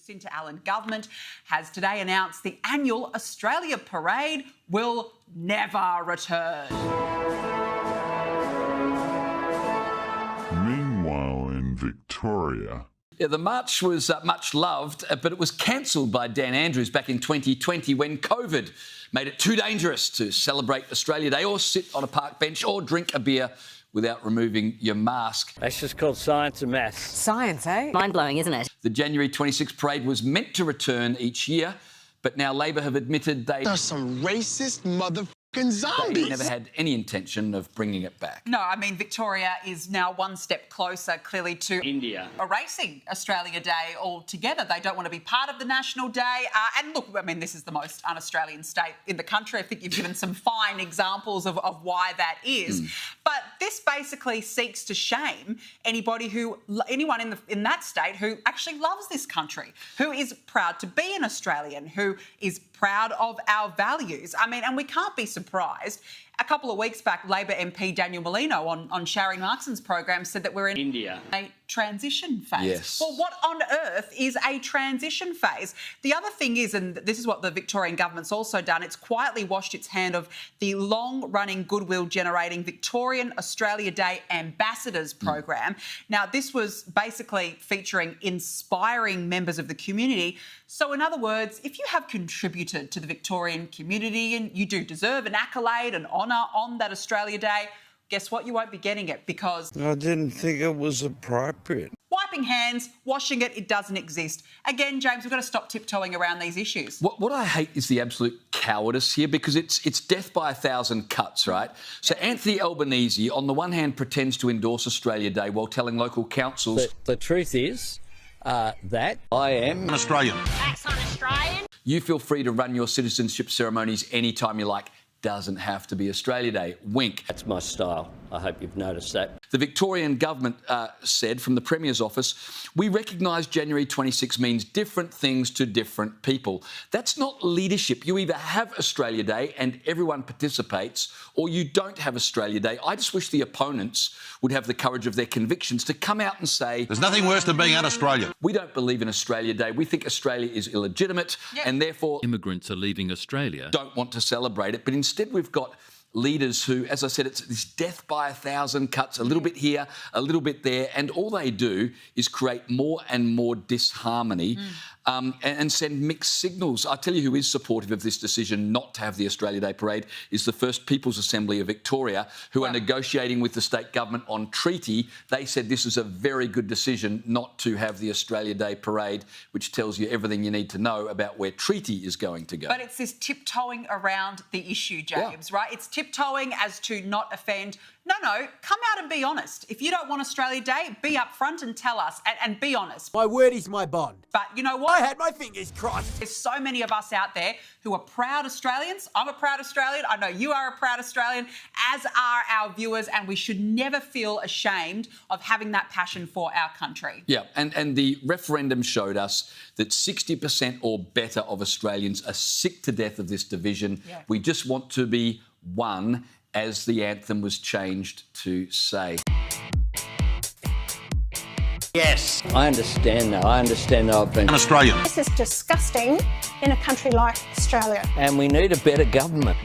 Jacinta Allen government has today announced the annual Australia Parade will never return. Meanwhile, in Victoria... Yeah, the march was much loved, but it was cancelled by Dan Andrews back in 2020 when COVID made it too dangerous to celebrate Australia Day or sit on a park bench or drink a beer without removing your mask. That's just called science and maths. Science, eh? Mind-blowing, isn't it? The January 26 parade was meant to return each year, but now Labor have admitted they... There's some racist motherfucking zombies. They never had any intention of bringing it back. No, I mean, Victoria is now one step closer, clearly, to India erasing Australia Day altogether. They don't want to be part of the National Day. And look, I mean, this is the most un-Australian state in the country. I think you've given some fine examples of why that is. But this basically seeks to shame anyone in that state who actually loves this country, who is proud to be an Australian, who is proud of our values. I mean, and we can't be surprised. A couple of weeks back, Labor MP Daniel Molino on Shari Markson's program said that we're in India. A transition phase. Yes. Well, what on earth is a transition phase? The other thing is, and this is what the Victorian government's also done, it's quietly washed its hand of the long-running goodwill-generating Victorian Australia Day Ambassadors program. Now, this was basically featuring inspiring members of the community. So, in other words, if you have contributed to the Victorian community and you do deserve an accolade and honour on that Australia Day, guess what? You won't be getting it because... I didn't think it was appropriate. Wiping hands, washing it, it doesn't exist. Again, James, we've got to stop tiptoeing around these issues. What I hate is the absolute cowardice here because it's death by 1,000 cuts, right? So Anthony Albanese, on the one hand, pretends to endorse Australia Day while telling local councils... The truth is that I am An Australian. That's un-Australian. You feel free to run your citizenship ceremonies anytime you like. Doesn't have to be Australia Day. Wink. That's my style. I hope you've noticed that. The Victorian government said from the Premier's office, we recognise January 26 means different things to different people. That's not leadership. You either have Australia Day and everyone participates, or you don't have Australia Day. I just wish the opponents would have the courage of their convictions to come out and say... There's nothing worse than being un-Australian. We don't believe in Australia Day. We think Australia is illegitimate and therefore... Immigrants are leaving Australia. ...don't want to celebrate it. But instead we've got... leaders who, as I said, it's this death by 1,000 cuts, a little bit here, a little bit there, and all they do is create more and more disharmony and send mixed signals. I tell you who is supportive of this decision not to have the Australia Day Parade is the First People's Assembly of Victoria, who are negotiating with the state government on treaty. They said this is a very good decision not to have the Australia Day Parade, which tells you everything you need to know about where treaty is going to go. But it's this tiptoeing around the issue, James, right? It's tiptoeing as to not offend. No, come out and be honest. If you don't want Australia Day, be upfront and tell us and be honest. My word is my bond. But you know what? I had my fingers crossed. There's so many of us out there who are proud Australians. I'm a proud Australian. I know you are a proud Australian, as are our viewers, and we should never feel ashamed of having that passion for our country. Yeah, and the referendum showed us that 60% or better of Australians are sick to death of this division. Yeah. We just want to be one, as the anthem was changed to say. Yes. I understand now. I've been... An Australian. This is disgusting in a country like Australia. And we need a better government.